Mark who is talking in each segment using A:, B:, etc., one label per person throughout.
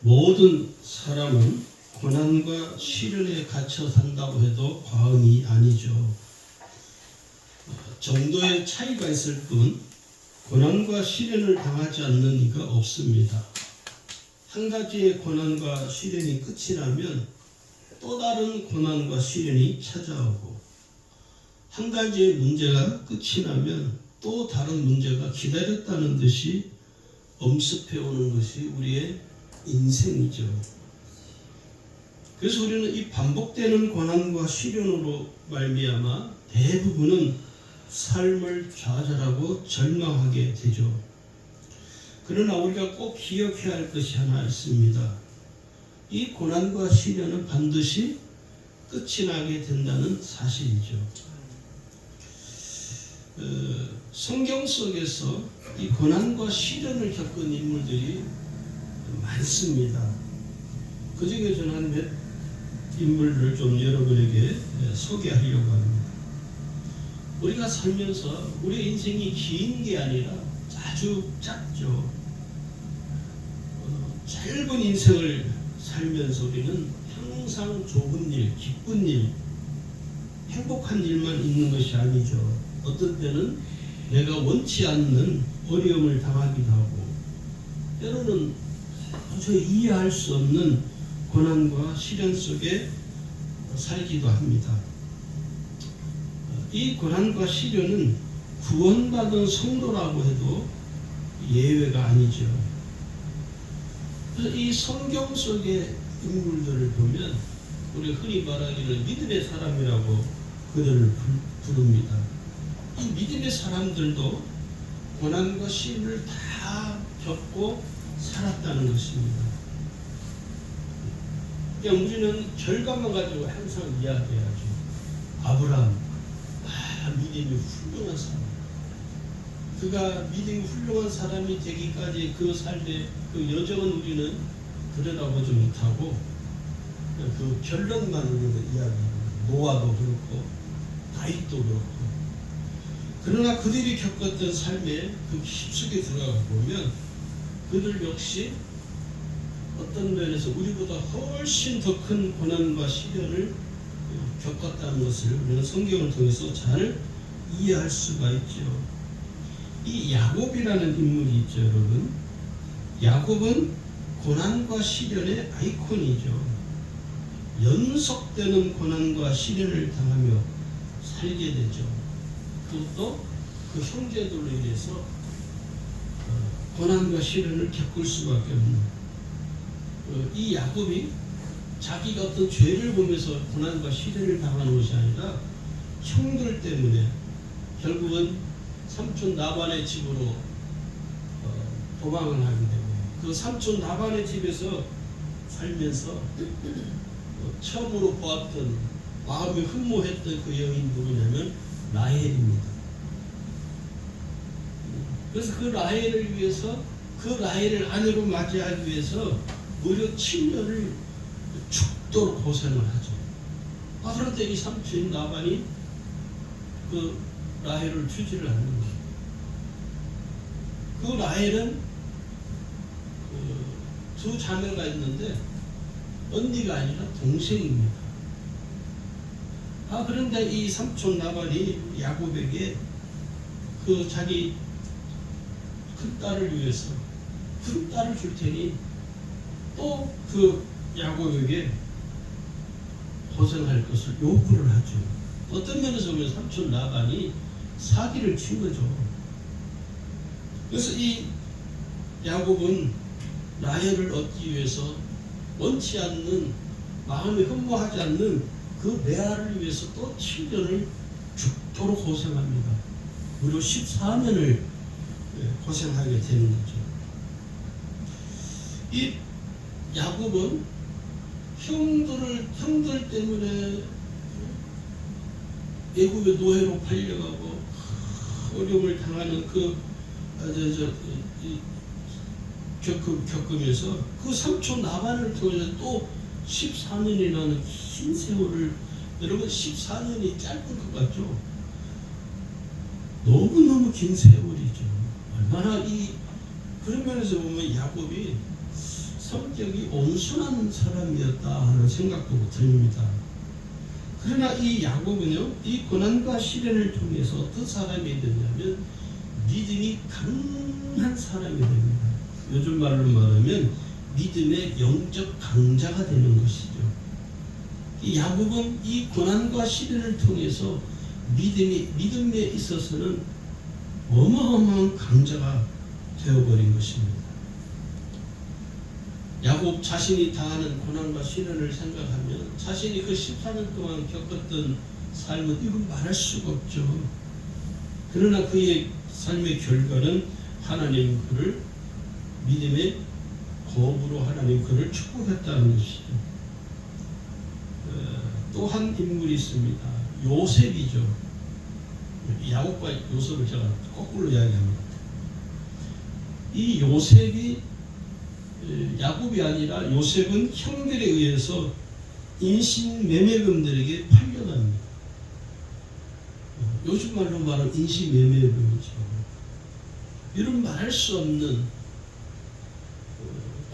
A: 모든 사람은 고난과 시련에 갇혀 산다고 해도 과언이 아니죠. 정도의 차이가 있을 뿐 고난과 시련을 당하지 않는 이가 없습니다. 한 가지의 고난과 시련이 끝이 나면 또 다른 고난과 시련이 찾아오고, 한 가지의 문제가 끝이 나면 또 다른 문제가 기다렸다는 듯이 엄습해 오는 것이 우리의 인생이죠. 그래서 우리는 이 반복되는 고난과 시련으로 말미암아 대부분은 삶을 좌절하고 절망하게 되죠. 그러나 우리가 꼭 기억해야 할 것이 하나 있습니다. 이 고난과 시련은 반드시 끝이 나게 된다는 사실이죠. 성경 속에서 이 고난과 시련을 겪은 인물들이 많습니다. 그 중에 저는 한 몇 인물을 좀 여러분에게 소개하려고 합니다. 우리가 살면서 우리 인생이 긴 게 아니라 아주 짧죠. 짧은 인생을 살면서 우리는 항상 좋은 일, 기쁜 일, 행복한 일만 있는 것이 아니죠. 어떤 때는 내가 원치 않는 어려움을 당하기도 하고, 때로는 도저히 이해할 수 없는 고난과 시련 속에 살기도 합니다. 이 고난과 시련은 구원받은 성도라고 해도 예외가 아니죠. 그래서 이 성경 속의 인물들을 보면 우리 흔히 말하기를 믿음의 사람이라고 그들을 부릅니다. 이 믿음의 사람들도 고난과 시련을 다 겪고 살았다는 것입니다. 그냥 우리는 결과만 가지고 항상 이야기해야죠. 아브라함, 믿음이 훌륭한 사람. 그가 믿음이 훌륭한 사람이 되기까지 그 삶의 그 여정은 우리는 들여다보지 못하고 그 결론만 우리는 이야기합니다. 노아도 그렇고 다윗도 그렇고. 그러나 그들이 겪었던 삶의 그 깊숙이 들어가 보면 그들 역시 어떤 면에서 우리보다 훨씬 더 큰 고난과 시련을 겪었다는 것을 우리는 성경을 통해서 잘 이해할 수가 있죠. 이 야곱이라는 인물이 있죠, 여러분. 야곱은 고난과 시련의 아이콘이죠. 연속되는 고난과 시련을 당하며 살게 되죠. 그것도 그 형제들로 인해서 고난과 시련을 겪을 수밖에 없는, 이 야곱이 자기가 어떤 죄를 보면서 고난과 시련을 당하는 것이 아니라 형들 때문에 결국은 삼촌 나반의 집으로 도망을 하게 되고, 그 삼촌 나반의 집에서 살면서 처음으로 보았던, 마음이 흠모했던 그 여인이 누구냐면 라헬입니다. 그래서 그 라헬을 위해서, 그 라헬을 아내로 맞이하기 위해서 무려 7년을 죽도록 고생을 하죠. 그런데 이 삼촌 나반이 그 라헬을 주지를 않는 거예요. 그 라헬은 두 자매가 있는데 언니가 아니라 동생입니다. 그런데 이 삼촌 나반이 야곱에게 그 자기 큰 딸을 위해서 큰 딸을 줄 테니 또 그 야곱에게 고생할 것을 요구를 하죠. 어떤 면에서 보면 삼촌 라반이 사기를 친 거죠. 그래서 이 야곱은 라헬을 얻기 위해서 원치 않는, 마음이 흠모하지 않는 그 레아를 위해서 또 7년을 죽도록 고생합니다. 무려 14년을 고생하게 되는 거죠. 이 야곱은 형들 때문에 애굽의 노예로 팔려가고 어려움을 당하는 겪으면서 그 삼촌 나반을 통해서 또 14년이라는 긴 세월을, 여러분 14년이 짧은 것 같죠? 너무너무 긴 세월이죠. 얼마나 그런 면에서 보면 야곱이 성격이 온순한 사람이었다 하는 생각도 듭니다. 그러나 이 야곱은요, 이 고난과 시련을 통해서 어떤 사람이 되냐면 믿음이 강한 사람이 됩니다. 요즘 말로 말하면 믿음의 영적 강자가 되는 것이죠. 이 야곱은 이 고난과 시련을 통해서 믿음에 있어서는 어마어마한 강자가 되어버린 것입니다. 야곱 자신이 당하는 고난과 시련을 생각하면 자신이 그 14년 동안 겪었던 삶은 이건 말할 수가 없죠. 그러나 그의 삶의 결과는 하나님 그를 믿음의 거부로 하나님 그를 축복했다는 것이죠. 또 한 인물이 있습니다. 요셉이죠. 야곱과 요셉을 제가 거꾸로 이야기합니다. 이 요셉이 야곱이 아니라 요셉은 형들에 의해서 인신매매금들에게 팔려납니다. 요즘 말로 말하면 인신매매금이죠. 이런 말할 수 없는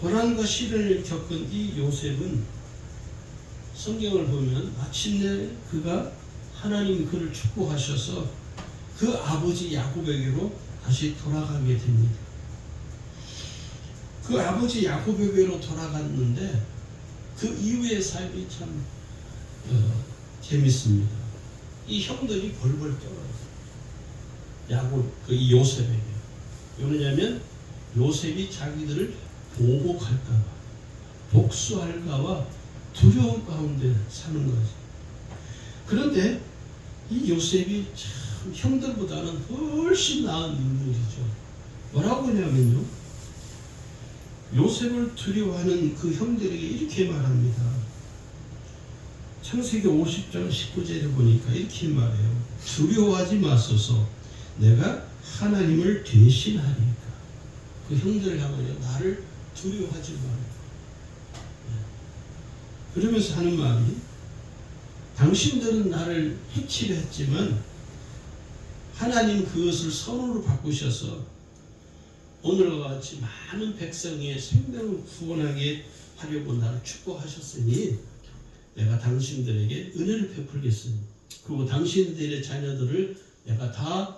A: 고난과 시련을 겪은 이 요셉은 성경을 보면 마침내 그가 하나님이 그를 축복하셔서 그 아버지 야곱에게로 다시 돌아가게 됩니다. 그 아버지 야곱에게로 돌아갔는데 그 이후의 삶이 참 재밌습니다. 이 형들이 벌벌 떨어요. 야곱, 이 요셉에게. 왜냐하면 요셉이 자기들을 보복할까봐, 복수할까봐 두려움 가운데 사는 거지. 그런데 이 요셉이 참 형들보다는 훨씬 나은 인물이죠. 뭐라고 하냐면요, 요셉을 두려워하는 그 형들에게 이렇게 말합니다. 창세기 50장 19절에 보니까 이렇게 말해요. 두려워하지 마소서, 내가 하나님을 대신하리까. 그 형들을 향하여 나를 두려워하지 마라. 그러면서 하는 말이, 당신들은 나를 해치려 했지만 하나님 그것을 선으로 바꾸셔서 오늘과 같이 많은 백성의 생명을 구원하게 하려고 나를 축복하셨으니 내가 당신들에게 은혜를 베풀겠으니 그리고 당신들의 자녀들을 내가 다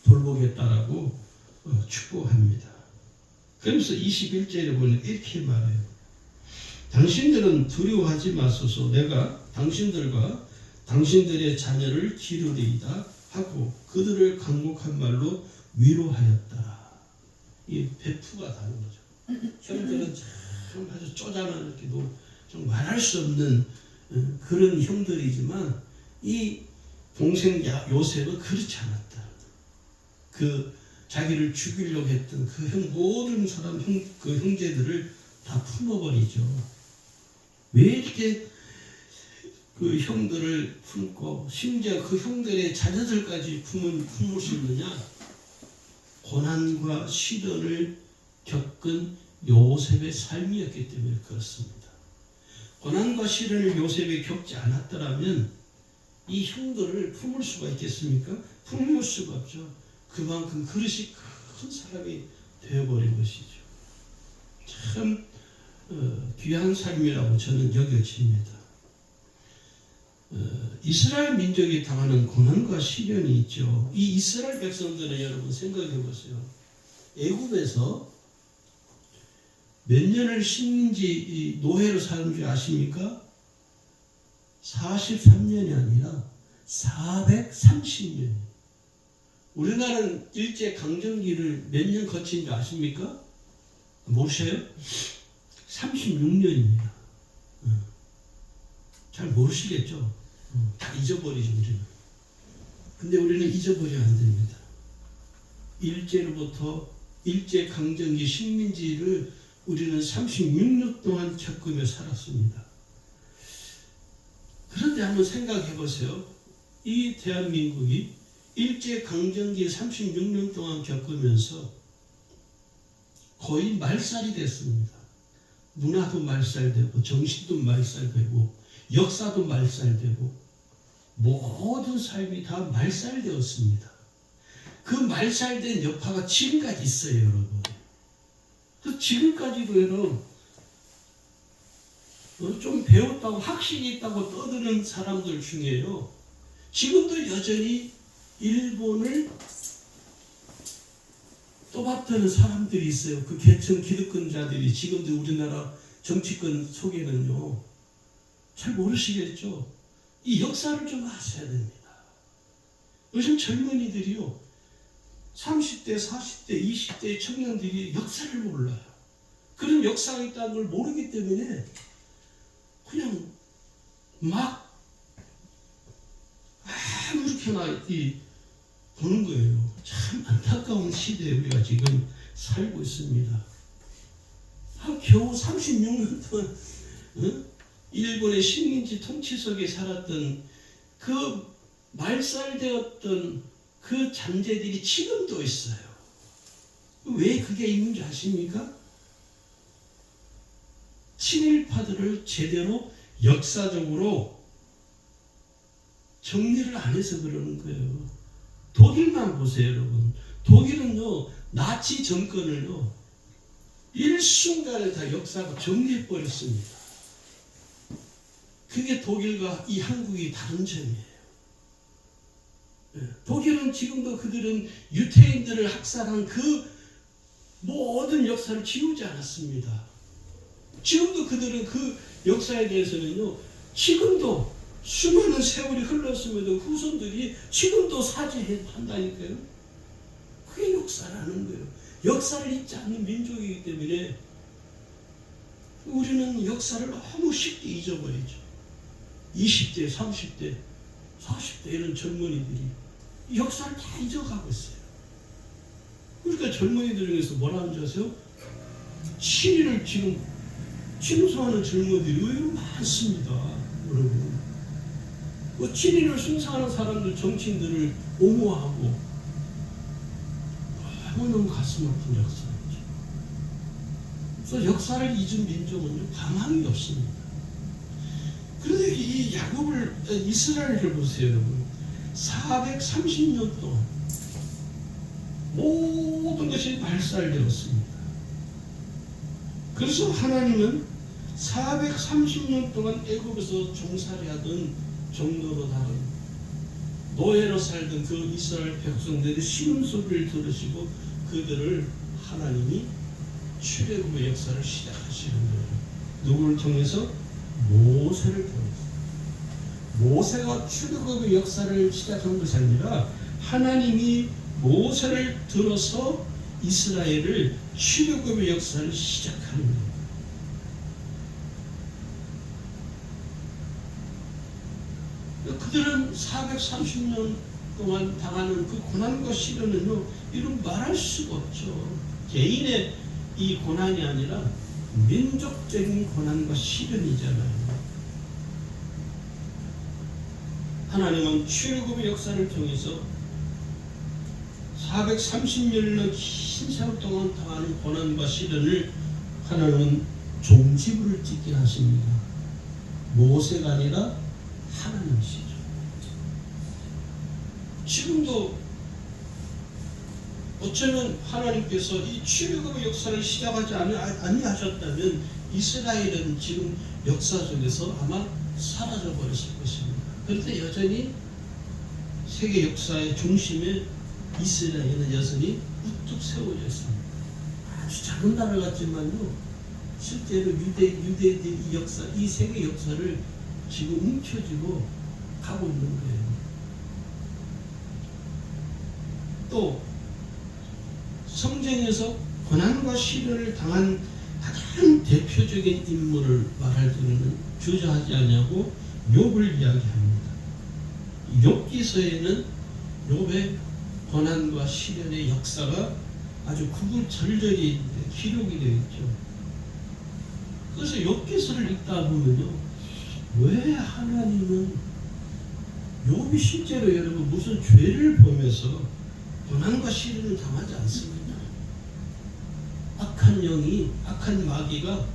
A: 돌보겠다라고 축복합니다. 그러면서 21절에 보면 이렇게 말해요. 당신들은 두려워하지 마소서, 내가 당신들과 당신들의 자녀를 기르리이다 하고 그들을 강곡한 말로 위로하였다. 이 베프가 다른 거죠. 형들은 참 아주 쪼잔하게도 좀 말할 수 없는 그런 형들이지만 이 동생 요셉은 그렇지 않았다. 그 자기를 죽이려고 했던 그 모든 사람 그 형제들을 다 품어버리죠. 왜 이렇게 그 형들을 품고 심지어 그 형들의 자녀들까지 품을 수 있느냐? 고난과 시련을 겪은 요셉의 삶이었기 때문에 그렇습니다. 고난과 시련을 요셉이 겪지 않았더라면 이 형들을 품을 수가 있겠습니까? 품을 수가 없죠. 그만큼 그릇이 큰 사람이 되어버린 것이죠. 참 귀한 삶이라고 저는 여겨집니다. 이스라엘 민족이 당하는 고난과 시련이 있죠. 이 이스라엘 백성들은 여러분 생각해 보세요. 애굽에서 몇 년을 식민지 노예로 사는 줄 아십니까? 43년이 아니라 430년. 우리나라는 일제 강점기를 몇 년 거친 줄 아십니까? 모르셔요? 36년입니다. 잘 모르시겠죠? 다 잊어버리죠, 우리는. 근데 우리는 잊어버리면 안 됩니다. 일제로부터 일제 강점기 식민지를 우리는 36년 동안 겪으며 살았습니다. 그런데 한번 생각해 보세요. 이 대한민국이 일제 강점기 36년 동안 겪으면서 거의 말살이 됐습니다. 문화도 말살되고 정신도 말살되고 역사도 말살되고 모든 삶이 다 말살되었습니다. 그 말살된 여파가 지금까지 있어요, 여러분. 그 지금까지도 여러분 좀 배웠다고 확신이 있다고 떠드는 사람들 중에요. 지금도 여전히 일본을 떠받드는 사람들이 있어요. 그 계층 기득권자들이 지금도 우리나라 정치권 속에는요. 잘 모르시겠죠? 이 역사를 좀 아셔야 됩니다. 요즘 젊은이들이요. 30대, 40대, 20대 청년들이 역사를 몰라요. 그런 역사가 있다는 걸 모르기 때문에 그냥 막 아무렇게나 보는 거예요. 참 안타까운 시대에 우리가 지금 살고 있습니다. 겨우 36년 동안 일본의 식민지 통치 속에 살았던 그 말살되었던 그 잔재들이 지금도 있어요. 왜 그게 있는지 아십니까? 친일파들을 제대로 역사적으로 정리를 안 해서 그러는 거예요. 독일만 보세요, 여러분. 독일은요, 나치 정권을요, 일순간에 다 역사가 정리해버렸습니다. 그게 독일과 이 한국이 다른 점이에요. 독일은 지금도 그들은 유태인들을 학살한 그 모든 역사를 지우지 않았습니다. 지금도 그들은 그 역사에 대해서는요, 지금도 수많은 세월이 흘렀음에도 후손들이 지금도 사죄한다니까요. 그게 역사라는 거예요. 역사를 잊지 않는 민족이기 때문에 우리는 역사를 너무 쉽게 잊어버리죠. 20대, 30대, 40대 이런 젊은이들이 역사를 다 잊어가고 있어요. 그러니까 젊은이들 중에서 뭐라 하는지 아세요? 친일을 지금 충성하는 젊은이들이 의외로 많습니다. 여러분. 그 친일을 숭상하는 사람들, 정치인들을 옹호하고 너무 가슴 아픈 역사이죠. 그래서 역사를 잊은 민족은요, 가망이 없습니다. 그런데 이 야곱을, 이스라엘을 보세요, 여러분. 430년 동안 모든 것이 말살되었습니다. 그래서 하나님은 430년 동안 애굽에서 종살이 하던 종로로 다른 노예로 살던 그 이스라엘 백성들의 신음소리를 들으시고 그들을 하나님이 출애굽의 역사를 시작하시는 거예요. 누구를 통해서? 모세를 통해서. 모세가 출애굽의 역사를 시작한 것이 아니라 하나님이 모세를 들어서 이스라엘을 출애굽의 역사를 시작하는 거예요. 그들은 430년 동안 당하는 그 고난과 시련은요, 이런 말할 수가 없죠. 개인의 이 고난이 아니라 민족적인 고난과 시련이잖아요. 하나님은 출애굽의 역사를 통해서 430년의 긴 세월 동안 당하는 고난과 시련을 하나님은 종지부를 찍게 하십니다. 모세가 아니라 하나님이시죠. 지금도 어쩌면 하나님께서 이 출애굽의 역사를 시작하지 아니하셨다면 이스라엘은 지금 역사 속에서 아마 사라져 버렸을 것입니다. 그런데 여전히 세계 역사의 중심에 이스라엘은 여전히 우뚝 세워져 있습니다. 아주 작은 나라 같지만요, 실제로 유대인들이 이 역사, 이 세계 역사를 지금 움켜쥐고 가고 있는 거예요. 또 성경에서 고난과 시련을 당한 가장 대표적인 인물을 말할 때는 주저하지 않냐고 욥을 이야기합니다. 욥기서에는 욥의 고난과 시련의 역사가 아주 구구절절히 기록이 되어 있죠. 그래서 욥기서를 읽다 보면요, 왜 하나님은 욥이 실제로 여러분 무슨 죄를 보면서 고난과 시련을 당하지 않습니다. 악한 영이, 악한 마귀가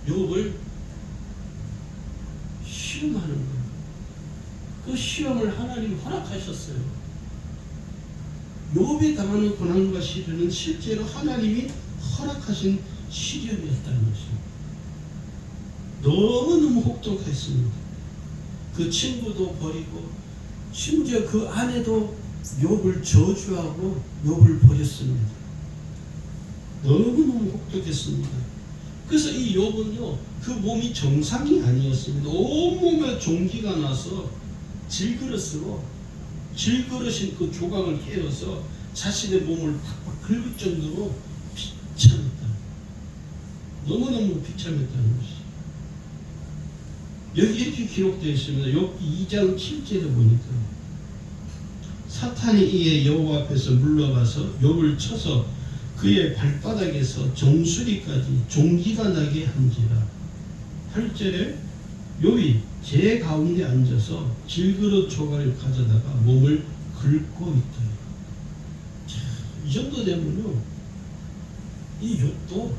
A: 욥을 시험하는 거예요. 그 시험을 하나님이 허락하셨어요. 욥이 당하는 고난과 시련은 실제로 하나님이 허락하신 시련이었다는 것입니다. 너무너무 혹독했습니다. 그 친구도 버리고 심지어 그 아내도 욥을 저주하고 욥을 버렸습니다. 너무너무 혹독했습니다. 그래서 이 욥은요, 그 몸이 정상이 아니었습니다. 온몸에 종기가 나서 질그릇으로 질그릇인 그 조각을 깨어서 자신의 몸을 팍팍 긁을 정도로 비참했다. 너무너무 비참했다는 것이. 여기 이렇게 기록되어 있습니다. 욥기 2장 7절에 보니까 사탄이 이에 여호와 앞에서 물러가서 욥을 쳐서 그의 발바닥에서 정수리까지 종기가 나게 한지라. 8절에 욥이 제 가운데 앉아서 질그릇 조각을 가져다가 몸을 긁고 있다. 이 정도 되면요, 이 욥도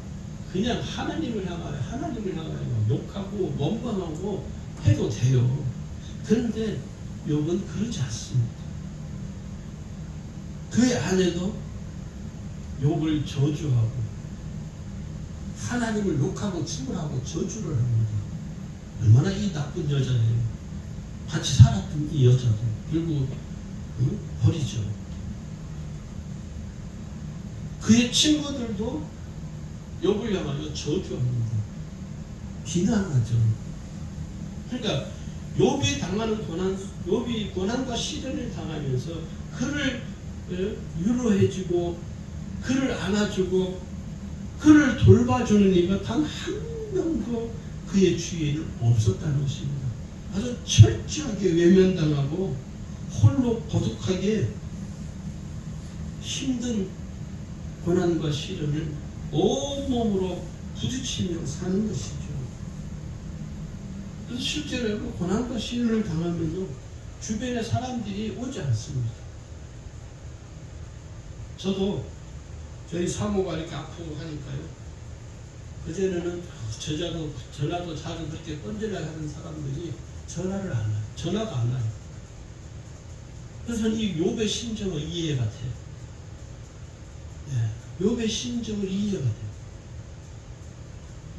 A: 그냥 하나님을 향하여 욕하고 원망하고 해도 돼요. 그런데 욥은 그러지 않습니다. 그의 아내도 욥을 저주하고 하나님을 욕하고 축을하고 저주를 합니다. 얼마나 이 나쁜 여자예요. 같이 살았던 이 여자도 결국 버리죠. 그의 친구들도 욥을 향하여 저주합니다. 비난하죠. 그러니까 욥이 당하는 욥이 고난과 시련을 당하면서 그를 위로해주고 그를 안아주고 그를 돌봐주는 이가 단 한 명도 그의 주위에는 없었다는 것입니다. 아주 철저하게 외면당하고 홀로 고독하게 힘든 고난과 시련을 온몸으로 부딪히며 사는 것이죠. 그래서 실제로 고난과 시련을 당하면요, 주변의 사람들이 오지 않습니다. 저도 저희 사모가 이렇게 아프고 하니까요, 그전에는 전화도 자주 그렇게 건드려 하는 사람들이 전화를 안 해요. 전화가 안 와요. 그래서 이 욥의 심정을 이해가 돼요. 네, 욥의 심정을 이해가 돼요.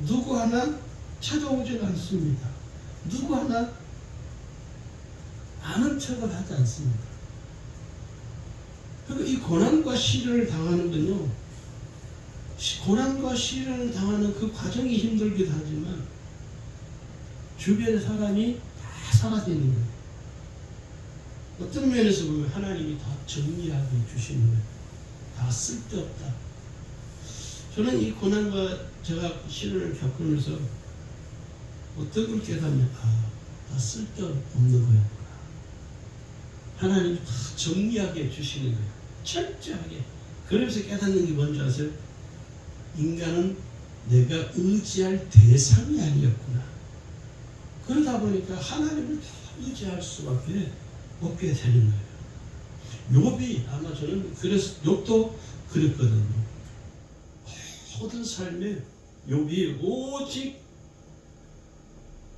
A: 누구 하나 찾아오질 않습니다. 누구 하나 아는 척을 하지 않습니다. 그리고 이 고난과 시련을 당하는 건요, 고난과 시련을 당하는 그 과정이 힘들기도 하지만 주변의 사람이 다 사라지는 거예요. 어떤 면에서 보면 하나님이 다 정리하게 주시는 거예요. 다 쓸데없다. 저는 이 고난과 제가 시련을 겪으면서 어떤 걸 깨닫냐, 다 쓸데없는 거였구나. 하나님이 다 정리하게 주시는 거예요. 철저하게. 그러면서 깨닫는 게 뭔지 아세요? 인간은 내가 의지할 대상이 아니었구나. 그러다 보니까 하나님을 다 의지할 수밖에 없게 되는 거예요. 욥이 아마 저는 그래서 욥도 그랬거든요. 모든 삶에 욥이 오직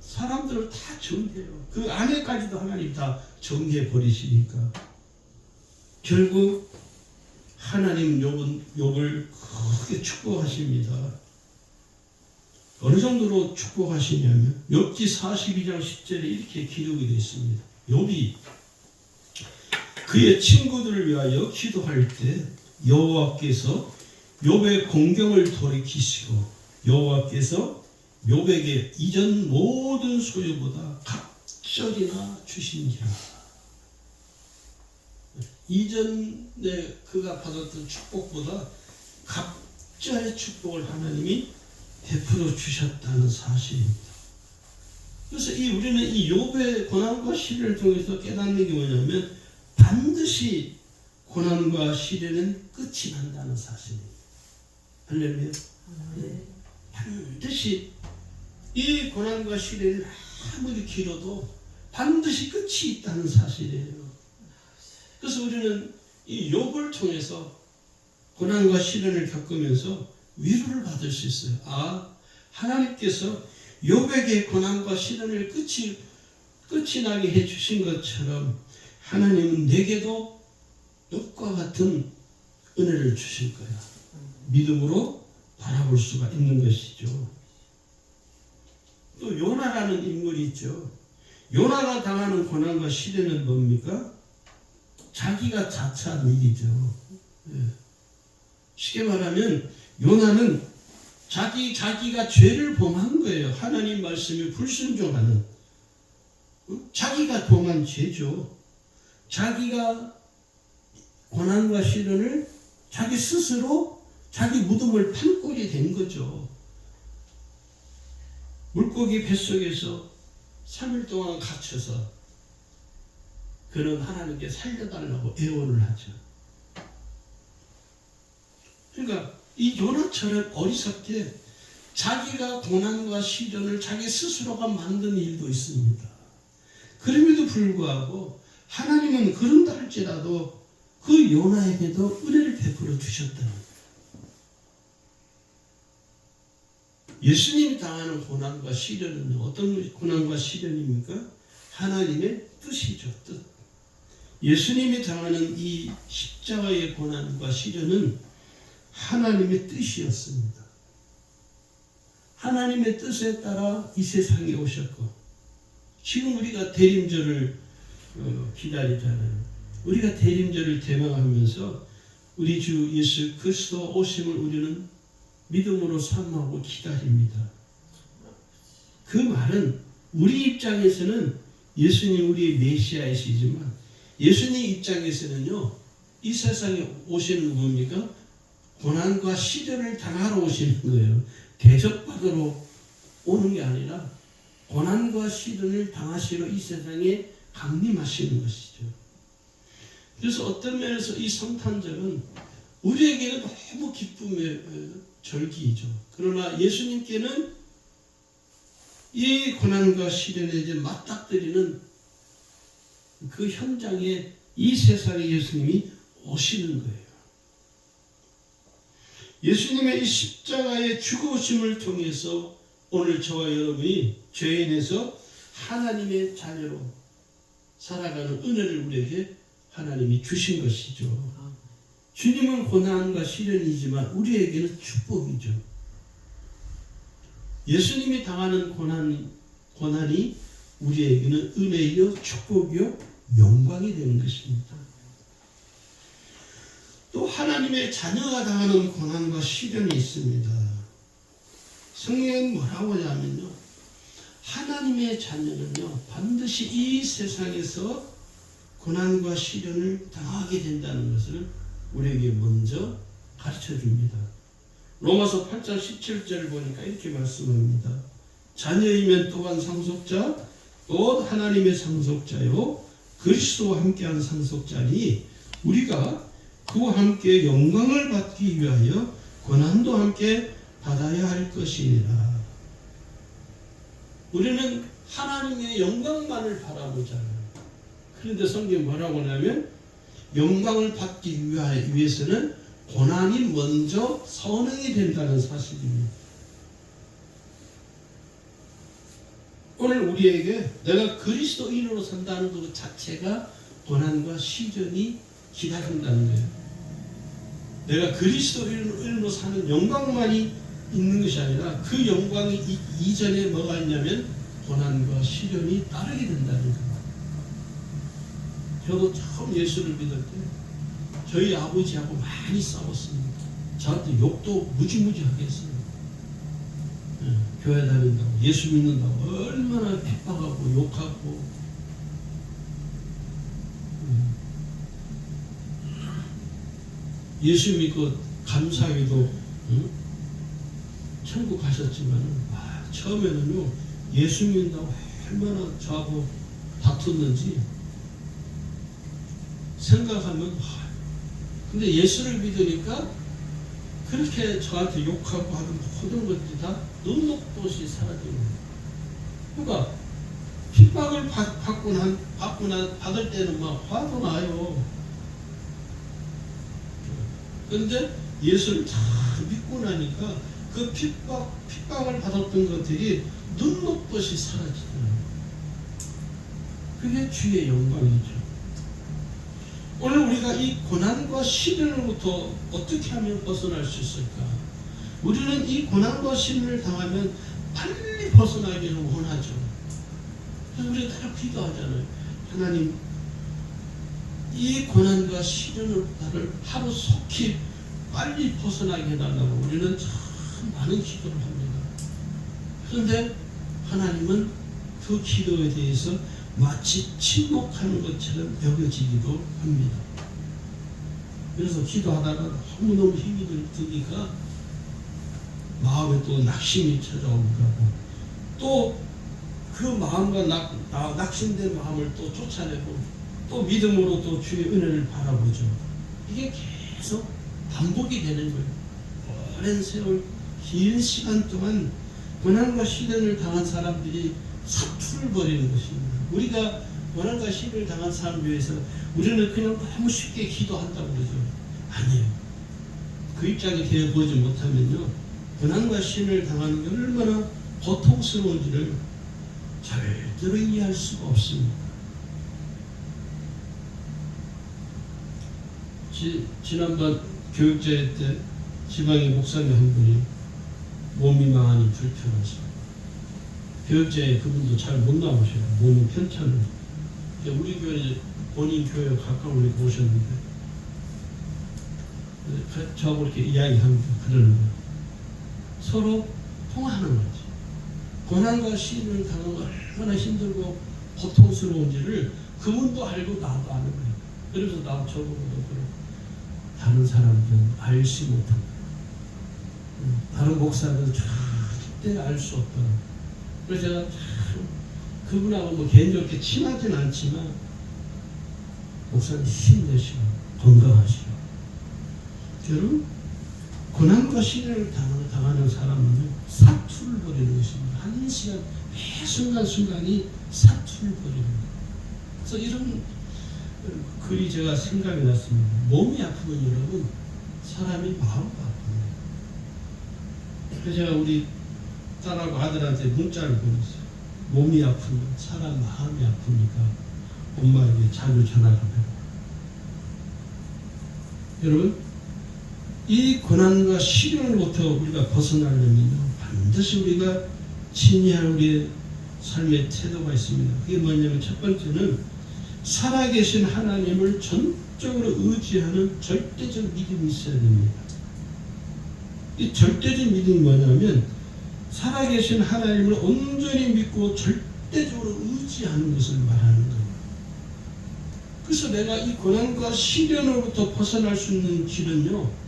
A: 사람들을 다 정리해요. 그 아내까지도 하나님 다 정리해 버리시니까 결국 하나님 욥을 크게 축복하십니다. 어느 정도로 축복하시냐면 욥기 42장 10절에 이렇게 기록이 되어 있습니다. 욥이 그의 친구들을 위하여 기도할 때 여호와께서 욥의 공경을 돌이키시고 여호와께서 욥에게 이전 모든 소유보다 갑절이나 주신지라. 이전에 그가 받았던 축복보다 갑절의 축복을 하나님이 베풀어 주셨다는 사실입니다. 그래서 우리는 이 욥의 고난과 시련을 통해서 깨닫는 게 뭐냐면 반드시 고난과 시련은 끝이 난다는 사실입니다. 할렐루야. 네. 반드시 이 고난과 시련이 아무리 길어도 반드시 끝이 있다는 사실이에요. 그래서 우리는 이 욥을 통해서 고난과 시련을 겪으면서 위로를 받을 수 있어요. 하나님께서 욥에게 고난과 시련을 끝이 나게 해주신 것처럼 하나님은 내게도 욥과 같은 은혜를 주실 거야. 믿음으로 바라볼 수가 있는 것이죠. 또 요나라는 인물이 있죠. 요나가 당하는 고난과 시련은 뭡니까? 자기가 자처한 일이죠. 쉽게 말하면 요나는 자기가 죄를 범한 거예요. 하나님 말씀에 불순종하는 자기가 범한 죄죠. 자기가 고난과 시련을 자기 스스로 자기 무덤을 판 꼴이 된 거죠. 물고기 뱃속에서 3일 동안 갇혀서 그는 하나님께 살려달라고 애원을 하죠. 그러니까 이 요나처럼 어리석게 자기가 고난과 시련을 자기 스스로가 만든 일도 있습니다. 그럼에도 불구하고 하나님은 그런다 할지라도 그 요나에게도 은혜를 베풀어 주셨다는 거예요. 예수님이 당하는 고난과 시련은 어떤 고난과 시련입니까? 하나님의 뜻이죠. 뜻. 예수님이 당하는 이 십자가의 고난과 시련은 하나님의 뜻이었습니다. 하나님의 뜻에 따라 이 세상에 오셨고 지금 우리가 대림절을 기다리잖아요. 우리가 대림절을 대망하면서 우리 주 예수 그리스도 오심을 우리는 믿음으로 삼하고 기다립니다. 그 말은 우리 입장에서는 예수님 우리의 메시아이시지만 예수님 입장에서는요, 이 세상에 오시는 뭡니까? 고난과 시련을 당하러 오시는 거예요. 대접받으러 오는 게 아니라 고난과 시련을 당하시러 이 세상에 강림하시는 것이죠. 그래서 어떤 면에서 이 성탄절은 우리에게는 너무 기쁨의 절기이죠. 그러나 예수님께는 이 고난과 시련에 이제 맞닥뜨리는 그 현장에 이 세상에 예수님이 오시는 거예요. 예수님의 이 십자가의 죽으심을 통해서 오늘 저와 여러분이 죄인에서 하나님의 자녀로 살아가는 은혜를 우리에게 하나님이 주신 것이죠. 주님은 고난과 시련이지만 우리에게는 축복이죠. 예수님이 당하는 고난이 우리에게는 은혜이요 축복이요 영광이 되는 것입니다. 또 하나님의 자녀가 당하는 고난과 시련이 있습니다. 성경은 뭐라고 하냐면요, 하나님의 자녀는요 반드시 이 세상에서 고난과 시련을 당하게 된다는 것을 우리에게 먼저 가르쳐 줍니다. 로마서 8장 17절을 보니까 이렇게 말씀합니다. 자녀이면 또한 상속자, 또 하나님의 상속자요 그리스도와 함께한 상속자니 우리가 그와 함께 영광을 받기 위하여 고난도 함께 받아야 할 것이니라. 우리는 하나님의 영광만을 바라보잖아요. 그런데 성경이 뭐라고 하냐면 영광을 받기 위해서는 고난이 먼저 선행이 된다는 사실입니다. 오늘 우리에게 내가 그리스도인으로 산다는 것 자체가 고난과 시련이 기다린다는 거예요. 내가 그리스도인으로 사는 영광만이 있는 것이 아니라 그 영광이 이전에 뭐가 있냐면 고난과 시련이 따르게 된다는 거예요. 저도 처음 예수를 믿을 때 저희 아버지하고 많이 싸웠습니다. 저한테 욕도 무지무지하게 했어요. 교회 다닌다고, 예수 믿는다고 얼마나 핍박하고 욕하고. 예수 믿고 감사하게도 천국 가셨지만 처음에는요 예수 믿는다고 얼마나 저하고 다퉜는지 생각하면 근데 예수를 믿으니까 그렇게 저한테 욕하고 하는 모든 것들이 다 눈 녹듯이 사라지는 거예요. 그러니까 핍박을 받을 때는 막 화도 나요. 그런데 예수를 잘 믿고 나니까 그 핍박을 받았던 것들이 눈 녹듯이 사라지더라고요. 그게 주의 영광이죠. 오늘 우리가 이 고난과 시련으로부터 어떻게 하면 벗어날 수 있을까? 우리는 이 고난과 시련을 당하면 빨리 벗어나기를 원하죠. 그래서 우리가 다 기도하잖아요. 하나님, 이 고난과 시련을 나를 하루속히 빨리 벗어나게 해달라고 우리는 참 많은 기도를 합니다. 그런데 하나님은 그 기도에 대해서 마치 침묵하는 것처럼 여겨지기도 합니다. 그래서 기도하다가 너무너무 힘이 드니까 마음에 또 낙심이 찾아오기도 하고, 또 그 마음과 낙심된 마음을 또 쫓아내고 또 믿음으로 또 주의 은혜를 바라보죠. 이게 계속 반복이 되는 거예요. 오랜 세월, 긴 시간 동안 고난과 시련을 당한 사람들이 사투를 벌이는 것입니다. 우리가 고난과 시련을 당한 사람을 위해서 우리는 그냥 너무 쉽게 기도한다고 그러죠. 아니에요. 그 입장이 되어보지 못하면요, 고난과 시련을 당하는 게 얼마나 고통스러운지를 절대로 이해할 수가 없습니다. 지난번 교육제회 때 지방의 목사님 한 분이 몸이 많이 불편하셔. 교육제회 그분도 잘 못 나오셔요. 몸이 편찮은. 우리 교회 본인 교회 가까운 데 오셨는데 저하고 이렇게 이야기합니다. 그러는 거예요. 서로 통화하는 거지. 고난과 시련을 당하는 거 얼마나 힘들고 고통스러운지를 그분도 알고 나도 아는 거예요. 그래서 나도 저보고도 그러고, 다른 사람들은 알지 못한 거예요. 다른 목사들은 절대 알 수 없더라고요. 그래서 제가 참 그분하고 뭐 개인적으로 친하진 않지만, 목사님 힘내시고 건강하시고. 여러분, 고난과 시련을 당하는 사람은 사투를 벌이는 것입니다. 한 시간, 매 순간순간이 사투를 벌이는 거예요. 그래서 이런 글이 제가 생각이 났습니다. 몸이 아프면 여러분, 사람이 마음도 아픕니다. 그래서 제가 우리 딸하고 아들한테 문자를 보냈어요. 몸이 아프면 사람 마음이 아프니까 엄마에게 자주 전화를 해요. 여러분, 이 고난과 시련으로부터 우리가 벗어나려면 반드시 우리가 지니할 우리의 삶의 태도가 있습니다. 그게 뭐냐면, 첫 번째는 살아계신 하나님을 전적으로 의지하는 절대적 믿음이 있어야 됩니다. 이 절대적 믿음이 뭐냐면, 살아계신 하나님을 온전히 믿고 절대적으로 의지하는 것을 말하는 거예요. 그래서 내가 이 고난과 시련으로부터 벗어날 수 있는 길은요,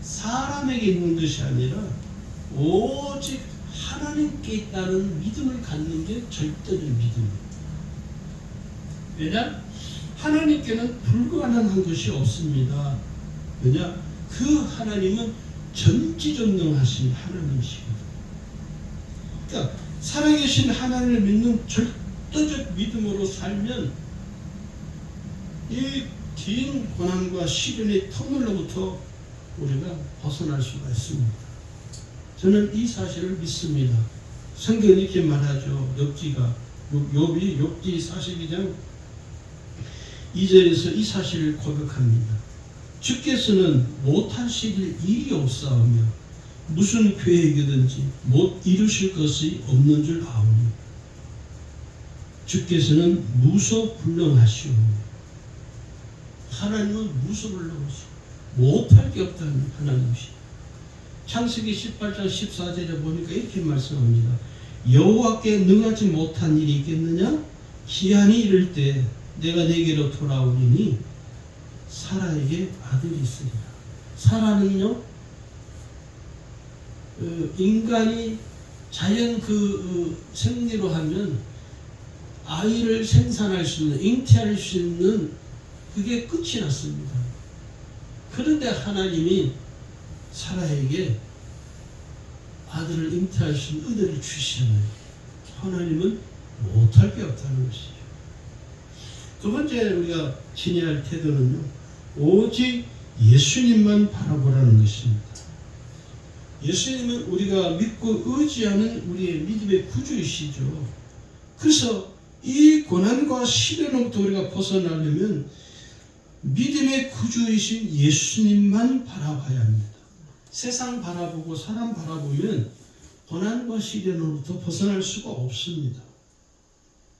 A: 사람에게 있는 것이 아니라 오직 하나님께 있다는 믿음을 갖는 게 절대적 믿음입니다. 왜냐? 하나님께는 불가능한 것이 없습니다. 왜냐? 그 하나님은 전지전능하신 하나님이시거든요. 그러니까 살아계신 하나님을 믿는 절대적 믿음으로 살면 이 긴 고난과 시련의 터널로부터 우리가 벗어날 수가 있습니다. 저는 이 사실을 믿습니다. 성경이 이렇게 말하죠. 욥기 42장 2절에서 이 사실을 고백합니다. 주께서는 못하실 일이 없사오며 무슨 계획이든지 못 이루실 것이 없는 줄 아오니 주께서는 무소불능하시오며. 하나님은 무소불능하시오. 못할 게 없다는 하나님이시오. 창세기 18장 14절에 보니까 이렇게 말씀합니다. 여호와께 능하지 못한 일이 있겠느냐? 기한이 이를 때 내가 내게로 돌아오리니 사라에게 아들이 있으리라. 사라는요, 인간이 자연 생리로 하면 아이를 생산할 수 있는, 잉태할 수 있는 그게 끝이 났습니다. 그런데 하나님이 사라에게 아들을 잉태할 수 있는 은혜를 주시잖아요. 하나님은 못할 게 없다는 것이죠. 두 번째 우리가 지녀야 할 태도는요, 오직 예수님만 바라보라는 것입니다. 예수님은 우리가 믿고 의지하는 우리의 믿음의 구주이시죠. 그래서 이 고난과 시련으로부터 우리가 벗어나려면 믿음의 구주이신 예수님만 바라봐야 합니다. 세상 바라보고 사람 바라보면 고난과 시련으로부터 벗어날 수가 없습니다.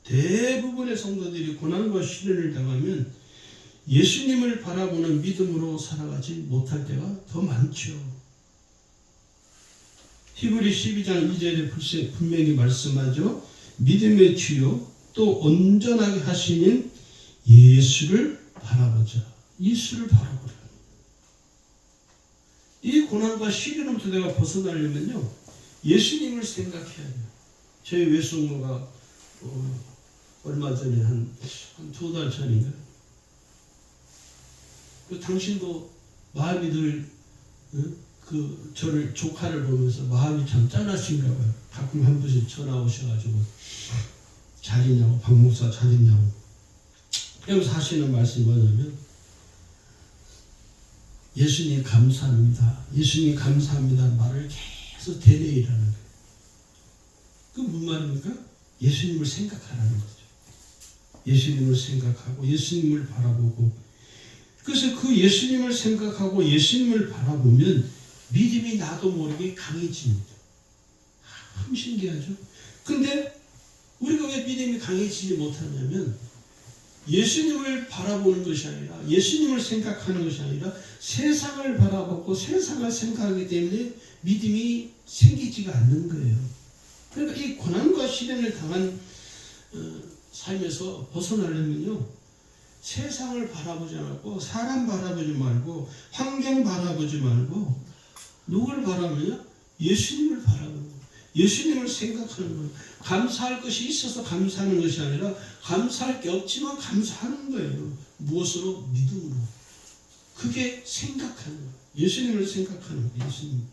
A: 대부분의 성도들이 고난과 시련을 당하면 예수님을 바라보는 믿음으로 살아가지 못할 때가 더 많죠. 히브리 12장 2절에 분명히 말씀하죠. 믿음의 주요 또 온전하게 하시는 예수를 바라보자. 예수를 바라보라. 이 고난과 시련으로부터 내가 벗어나려면요, 예수님을 생각해야 돼요. 저희 외숙모가 얼마 전에 한 2달 전인가, 당신도 마음이 늘 저를 조카를 보면서 마음이 참 짠하신가 봐요. 가끔 한 번씩 전화 오셔가지고 잘 있냐고, 박 목사 잘 있냐고. 여기서 하시는 말씀이 뭐냐면, 예수님 감사합니다. 예수님 감사합니다. 말을 계속 되뇌이라는 거예요. 그 무슨 말입니까? 예수님을 생각하라는 거죠. 예수님을 생각하고 예수님을 바라보고, 그래서 그 예수님을 생각하고 예수님을 바라보면 믿음이 나도 모르게 강해집니다. 참 신기하죠? 근데 우리가 왜 믿음이 강해지지 못하냐면, 예수님을 바라보는 것이 아니라, 예수님을 생각하는 것이 아니라 세상을 바라보고 세상을 생각하기 때문에 믿음이 생기지가 않는 거예요. 그러니까 이 고난과 시련을 당한 삶에서 벗어나려면요, 세상을 바라보지 말고, 사람 바라보지 말고, 환경 바라보지 말고, 누굴 바라보냐? 예수님을 바라보는 거예요. 예수님을 생각하는 거예요. 감사할 것이 있어서 감사하는 것이 아니라 감사할 게 없지만 감사하는 거예요. 무엇으로? 믿음으로. 그게 생각하는 거예요. 예수님을 생각하는 거예요. 예수님.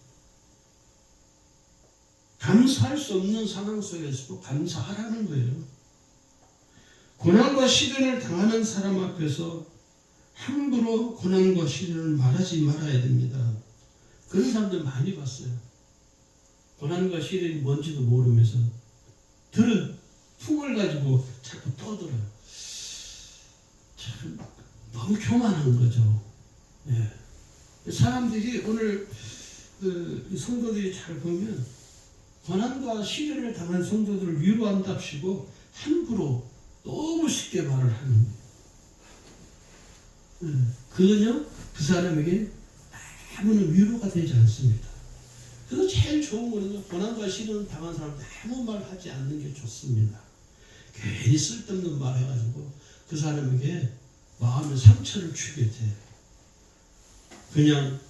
A: 감사할 수 없는 상황 속에서도 감사하라는 거예요. 고난과 시련을 당하는 사람 앞에서 함부로 고난과 시련을 말하지 말아야 됩니다. 그런 사람들 많이 봤어요. 고난과 시련이 뭔지도 모르면서 들은 풍을 가지고 자꾸 떠들어요. 참 너무 교만한 거죠. 예. 사람들이 오늘 성도들이 잘 보면 고난과 시련을 당한 성도들을 위로한답시고 함부로 너무 쉽게 말을 하는 거예요. 그건요, 그 사람에게 아무런 위로가 되지 않습니다. 그래서 제일 좋은 거는요, 고난과 시련을 당한 사람한테 아무 말 하지 않는 게 좋습니다. 괜히 쓸데없는 말 해가지고 그 사람에게 마음의 상처를 주게 돼. 그냥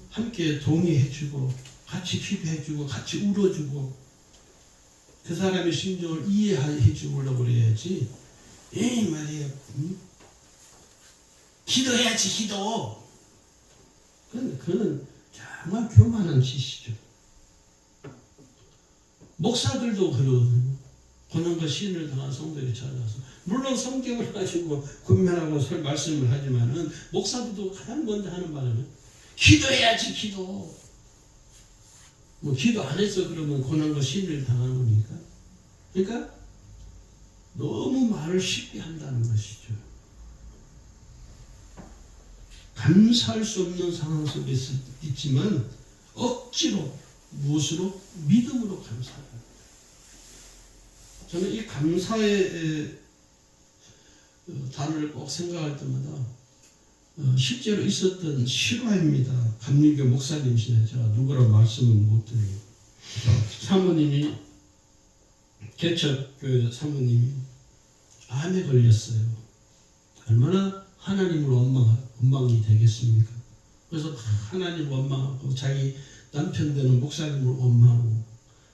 A: 함께 동의해주고 같이 기도해주고 같이 울어주고 그 사람의 심정을 이해해주려고 그래야지. 에이 말이야, 기도해야지 기도. 그는 정말 교만한 짓이죠. 목사들도 그러거든요. 고난과 시련을 당한 성도들이 찾아와서, 물론 성경을 가지고 권면하고 말씀을 하지만은 목사들도 가장 먼저 하는 말은 기도해야지 기도. 뭐 기도 안 해서 그러면 고난과 시련을 당하는 겁니까? 그러니까 너무 말을 쉽게 한다는 것이죠. 감사할 수 없는 상황 속에 있지만 억지로, 무엇으로? 믿음으로 감사합니다. 저는 이 감사의 단어를 꼭 생각할 때마다 실제로 있었던 실화입니다. 감리교 목사님이시네. 제가 누구라고 말씀을 못 드려요. 사모님이, 개척교회 사모님이 암에 걸렸어요. 얼마나 하나님을 원망이 되겠습니까? 그래서 하나님 원망하고 자기 남편 되는 목사님을 원망하고,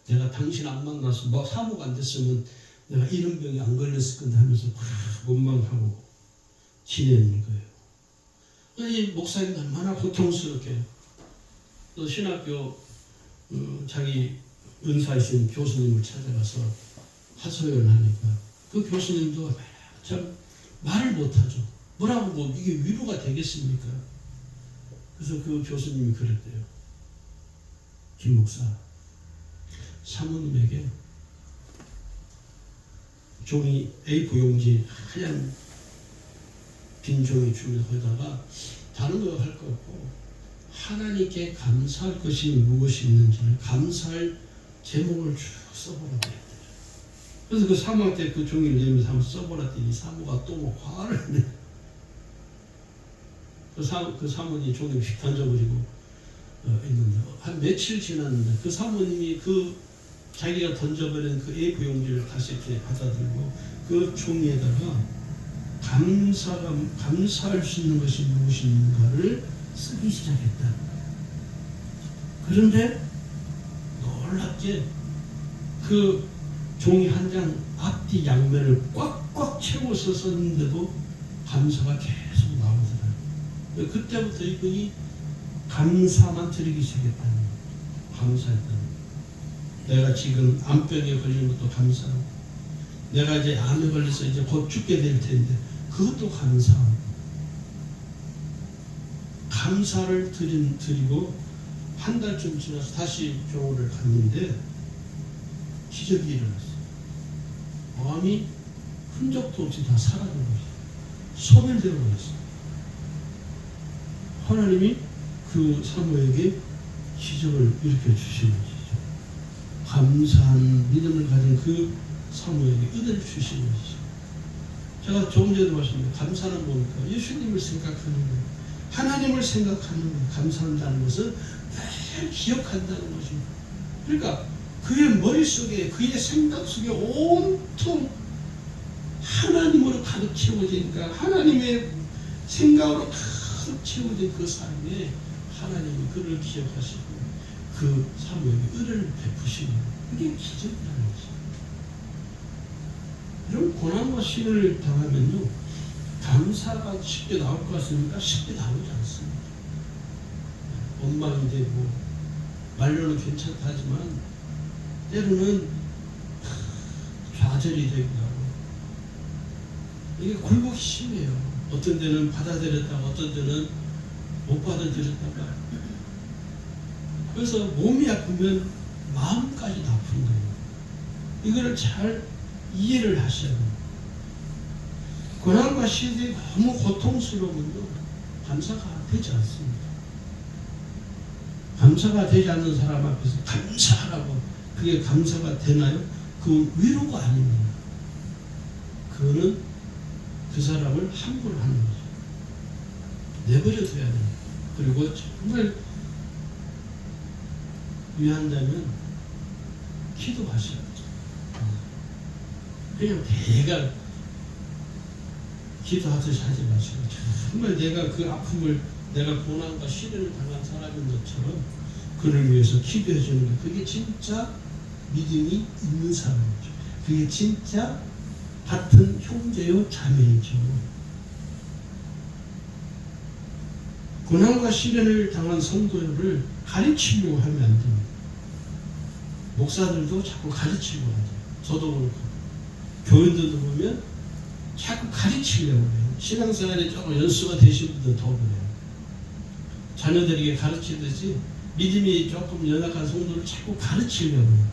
A: 내가 당신 안 만나서 뭐 사모가 안 됐으면 내가 이런 병이 안 걸렸을 건데 하면서 원망하고 지내는 거예요. 이 목사님 얼마나 고통스럽게, 또 신학교 자기 은사이신 교수님을 찾아가서 하소연하니까 그 교수님도 참 말을 못하죠. 뭐라고 뭐 이게 위로가 되겠습니까? 그래서 그 교수님이 그랬대요. 김 목사, 사모님에게 종이 A4 용지 하얀 빈 종이 주면서 거기다가 다른 거 할 거 없고 하나님께 감사할 것이 무엇이 있는지를 감사할 제목을 쭉 써보라 그랬대요. 그래서 그 사모한테 그 종이를 내면서 한번 써보라 했더니 사모가 또 뭐 화를 내. 그 사모님이 종이를 휙 던져버리고 있는데 한 며칠 지났는데 그 사모님이 그 자기가 던져버린 그 A4 용지를 다시 이렇게 받아들고 그 종이에다가 감사할 수 있는 것이 무엇인가를 쓰기 시작했다. 그런데 놀랍게 그 종이 한 장 앞뒤 양면을 꽉꽉 채워서 썼는데도 감사가 계속 나오더라고요. 그때부터 이분이 감사만 드리기 시작했다는 거예요. 감사했다는 거예요. 내가 지금 암병에 걸린 것도 감사하고 내가 이제 암에 걸려서 이제 곧 죽게 될 텐데 그것도 감사하고 감사를 드리고 한 달쯤 지나서 다시 병원을 갔는데 기적이 일어났어요. 암이 흔적도 없이 다 사라져버렸어요. 소멸되어 버렸어요. 하나님이 그 사모에게 기적을 일으켜 주시는 것이죠. 감사한 믿음을 가진 그 사모에게 은혜를 주시는 것이죠. 제가 조금 전에도 말씀드렸는데 감사는 뭡니까? 예수님을 생각하는 거예요. 하나님을 생각하는 거예요. 감사한다는 것은 늘 기억한다는 것입니다. 그러니까 그의 머릿속에 그의 생각 속에 온통 하나님으로 가득 채워지니까 하나님의 생각으로 가득 채워진 그 삶에 하나님이 그를 기억하시고 그 사모에게 은혜를 베푸시는 그게 기적이라는 것입니다. 이런 고난과 시련을 당하면요 감사가 쉽게 나올 것 같습니까? 쉽게 나오지 않습니다. 원망이 되고 말로는 괜찮다 하지만 때로는 좌절이 되기도 하고 이게 굴곡이 심해요. 어떤 데는 받아들였다가 어떤 데는 못 받아들였다가 그래서 몸이 아프면 마음까지 아픈 거예요. 이거를 잘 이해를 하셔야 돼요. 고난과 시련이 너무 고통스러우면요 감사가 되지 않습니다. 감사가 되지 않는 사람 앞에서 감사하라고 그게 감사가 되나요? 그건 위로가 아닙니다. 그거는 그 사람을 함부로 하는 거죠. 내버려둬야 됩니다. 그리고 정말 위한다면 기도하셔야 돼요. 그냥 내가 기도하듯이 하지 마시고 정말 내가 그 아픔을 내가 고난과 시련을 당한 사람인 것처럼 그를 위해서 기도해 주는 게 그게 진짜 믿음이 있는 사람이죠. 그게 진짜 같은 형제요 자매이죠. 고난과 시련을 당한 성도를 가르치려고 하면 안 됩니다. 목사들도 자꾸 가르치려고 하죠. 저도 그렇고 교인들도 보면 자꾸 가르치려고 해요. 신앙생활에 조금 연수가 되신 분들 더 그래요. 자녀들에게 가르치듯이 믿음이 조금 연약한 성도를 자꾸 가르치려고 해요.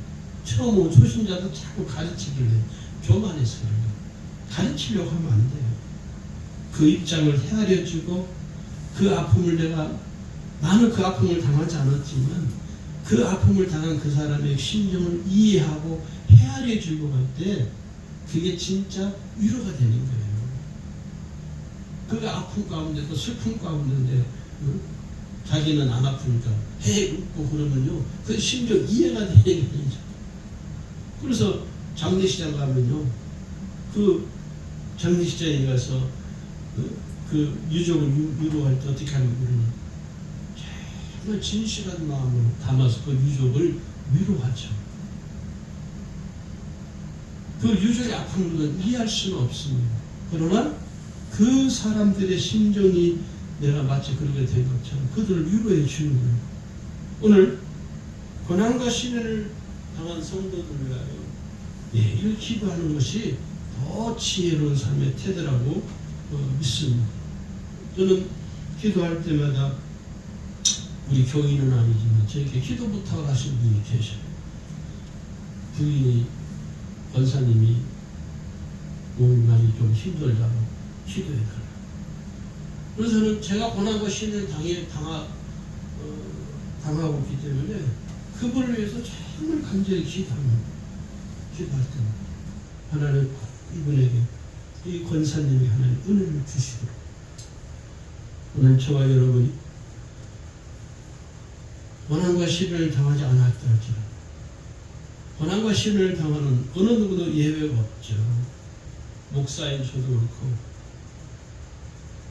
A: 처음 온 초신자도 자꾸 가르치길래 교만해서 그래요. 가르치려고 하면 안 돼요. 그 입장을 헤아려주고 그 아픔을 나는 그 아픔을 당하지 않았지만 그 아픔을 당한 그 사람의 심정을 이해하고 헤아려주고 할 때 그게 진짜 위로가 되는 거예요. 그 아픔 가운데도 슬픔 가운데 자기는 안 아프니까 웃고 그러면요 그 심정 이해가 되는 거죠. 그래서 장례식장 가면요 그 장례식장에 가서 그 유족을 위로할 때 어떻게 하는 거냐 정말 진실한 마음으로 담아서 그 유족을 위로하죠. 그 유족의 아픔을 이해할 수는 없습니다. 그러나 그 사람들의 심정이 내가 마치 그렇게 된 것처럼 그들을 위로해 주는 거예요. 오늘 고난과 시련을 당한 성도들을 위하여 매일 기도하는 것이 더 지혜로운 삶의 태도라고 믿습니다. 저는 기도할 때마다 우리 교인은 아니지만 저에게 기도 부탁을 하신 분이 계셔요. 부인이 권사님이 몸이 많이 좀 힘들다고 기도해달라고. 그래서는 제가 고난과 시련을 당하고 있기 때문에 그분을 위해서 정말 간절히 기도할 때는 하나님 이분에게 이 권사님이 하나님 은혜를 주시도록 오늘 저와 여러분이 고난과 시련을 당하지 않았다 할지라도 고난과 시련을 당하는 어느 누구도 예외가 없죠. 목사인 저도 그렇고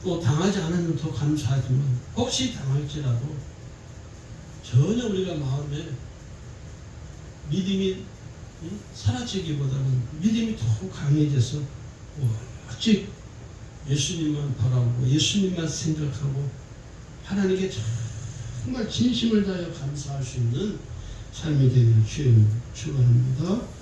A: 또 당하지 않으면 더 감사하지만 혹시 당할지라도 전혀 우리가 마음에 믿음이 사라지기보다는 믿음이 더 강해져서 오직 예수님만 바라보고 예수님만 생각하고 하나님께 정말 진심을 다하여 감사할 수 있는 삶이 되기를 주님 축원합니다.